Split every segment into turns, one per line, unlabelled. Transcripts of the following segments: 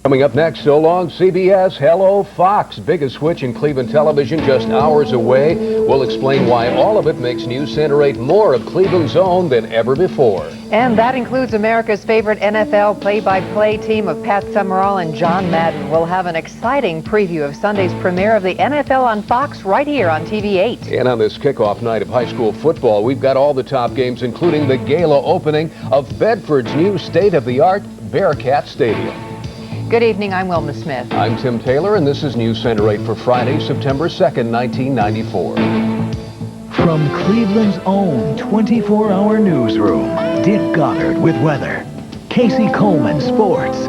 Coming up next, so long CBS, hello Fox. Biggest switch in Cleveland television just hours away. We'll explain why all of it makes News Center 8 more of Cleveland's own than ever before.
And that includes America's favorite NFL play-by-play team of Pat Summerall and John Madden. We'll have an exciting preview of Sunday's premiere of the NFL on Fox right here on TV8.
And on this kickoff night of high school football, we've got all the top games, including the gala opening of Bedford's new state-of-the-art Bearcat Stadium.
Good evening, I'm Wilma Smith.
I'm Tim Taylor, and this is News Center 8 for Friday, September 2nd, 1994.
From Cleveland's own 24-hour newsroom, Dick Goddard with weather, Casey Coleman sports,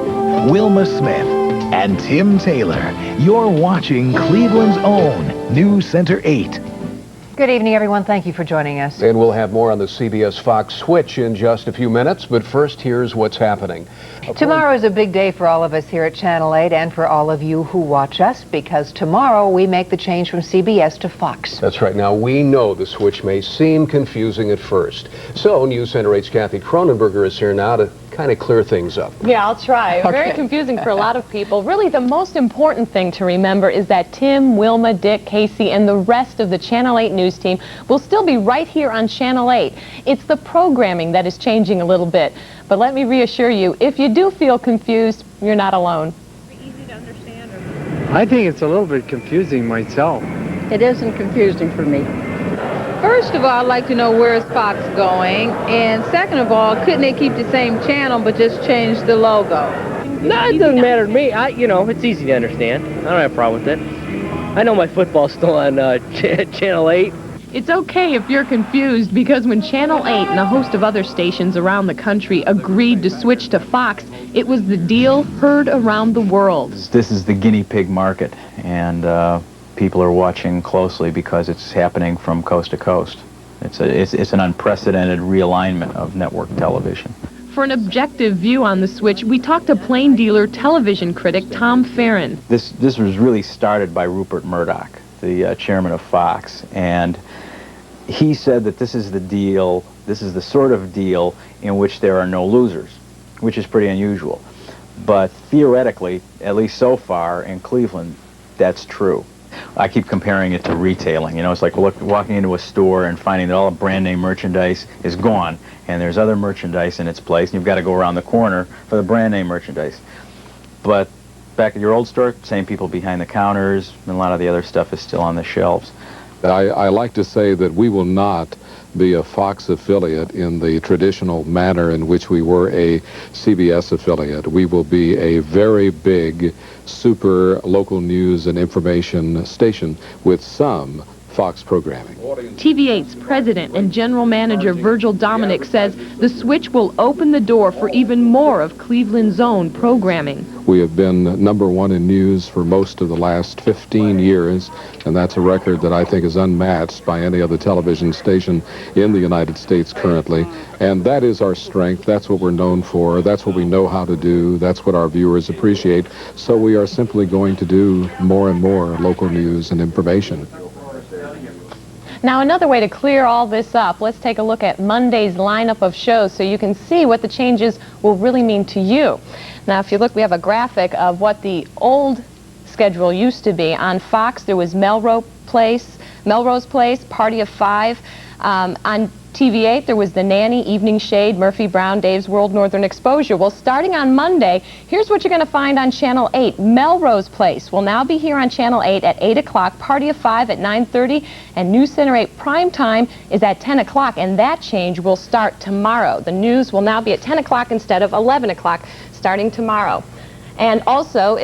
Wilma Smith, and Tim Taylor. You're watching Cleveland's own News Center 8.
Good evening, everyone. Thank you for joining us.
And we'll have more on the CBS Fox switch in just a few minutes, but first, here's what's happening.
Tomorrow is a big day for all of us here at Channel 8 and for all of you who watch us, because tomorrow we make the change from CBS to Fox.
That's right. Now, we know the switch may seem confusing at first. So, News Center 8's Kathy Cronenberger is here now to kind of clear things up.
Yeah, I'll try.
Okay.
Very confusing for a lot of people. Really, the most important thing to remember is that Tim, Wilma, Dick, Casey, and the rest of the Channel 8 news team will still be right here on Channel 8. It's the programming that is changing a little bit. But let me reassure you, if you do feel confused, you're not alone.
Easy to understand?
I think it's a little bit confusing myself.
It isn't confusing for me. First of all, I'd like to know where is Fox going, and second of all, couldn't they keep the same channel but just change the logo?
No, it doesn't matter to me. You know, it's easy to understand. I don't have a problem with it. I know my football's still on Channel 8.
It's okay if you're confused, because when Channel 8 and a host of other stations around the country agreed to switch to Fox, it was the deal heard around the world.
This is the guinea pig market, and people are watching closely because it's happening from coast to coast. It's an unprecedented realignment of network television.
For an objective view on the switch, we talked to Plain Dealer television critic Tom Farron.
This was really started by Rupert Murdoch, the chairman of Fox, and he said that this is the deal, this is the sort of deal in which there are no losers, which is pretty unusual. But theoretically, at least so far in Cleveland, that's true. I keep comparing it to retailing. You know, it's like walking into a store and finding that all the brand name merchandise is gone, and there's other merchandise in its place, and you've got to go around the corner for the brand name merchandise. But back at your old store, same people behind the counters, and a lot of the other stuff is still on the shelves.
I like to say that we will not be a Fox affiliate in the traditional manner in which we were a CBS affiliate. We will be a very big, super local news and information station with some Fox programming.
TV8's president and general manager Virgil Dominic says the switch will open the door for even more of Cleveland's own programming.
We have been #1 in news for most of the last 15 years, and that's a record that I think is unmatched by any other television station in the United States currently. And that is our strength. That's what we're known for. That's what we know how to do. That's what our viewers appreciate. So we are simply going to do more and more local news and information.
Now, another way to clear all this up, let's take a look at Monday's lineup of shows so you can see what the changes will really mean to you. Now, if you look, we have a graphic of what the old schedule used to be. On Fox, there was Melrose Place, Party of Five. On TV8, there was The Nanny, Evening Shade, Murphy Brown, Dave's World, Northern Exposure. Well, starting on Monday, here's what you're going to find on Channel 8. Melrose Place will now be here on Channel 8 at 8 o'clock, Party of Five at 9:30, and News Center 8 prime time is at 10 o'clock, and that change will start tomorrow. The news will now be at 10 o'clock instead of 11 o'clock starting tomorrow. And also,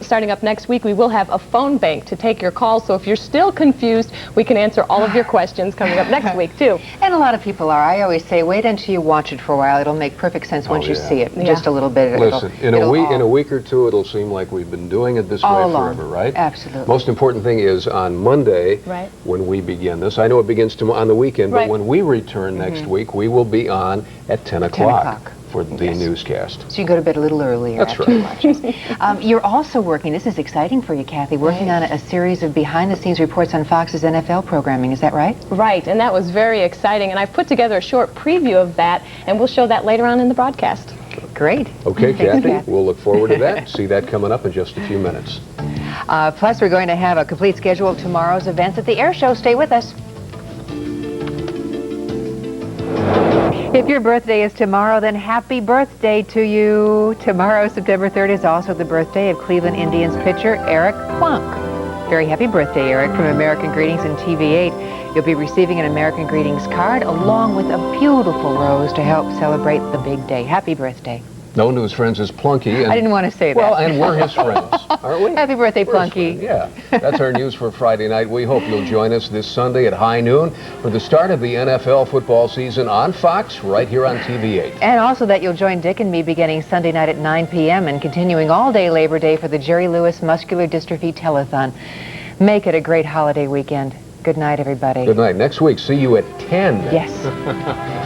starting up next week, we will have a phone bank to take your calls. So if you're still confused, we can answer all of your questions coming up next week, too.
And a lot of people are. I always say, wait until you watch it for a while. It'll make perfect sense once you see it. Just a little bit.
Listen, in a week or two, it'll seem like we've been doing it this way forever, right?
Absolutely.
Most important thing is on Monday, when we begin this. I know it begins on the weekend, but when we return next week, we will be on at 10 o'clock. For the newscast.
So you go to bed a little earlier.
That's
after you watch us. You're also working, this is exciting for you, Kathy, working on a series of behind-the-scenes reports on Fox's NFL programming. Is that right?
Right, and that was very exciting. And I've put together a short preview of that, and we'll show that later on in the broadcast.
Great.
Okay,
Thanks,
Kathy,
Kath.
we'll look forward to that. See that coming up in just a few minutes.
Plus, we're going to have a complete schedule of tomorrow's events at the air show. Stay with us. If your birthday is tomorrow, then happy birthday to you. Tomorrow, September 3rd, is also the birthday of Cleveland Indians pitcher Eric Plunk. Very happy birthday, Eric, from American Greetings and TV8. You'll be receiving an American Greetings card along with a beautiful rose to help celebrate the big day. Happy birthday.
Known to his friends as Plunky. And,
I didn't want to say that.
well, and we're his friends, aren't we?
Happy birthday,
We're his
Plunky.
friends, yeah. That's our news for Friday night. We hope you'll join us this Sunday at high noon for the start of the NFL football season on Fox, right here on TV8.
And also that you'll join Dick and me beginning Sunday night at 9 p.m. and continuing all day Labor Day for the Jerry Lewis Muscular Dystrophy Telethon. Make it a great holiday weekend. Good night, everybody.
Good night. Next week, see you at 10.
Yes.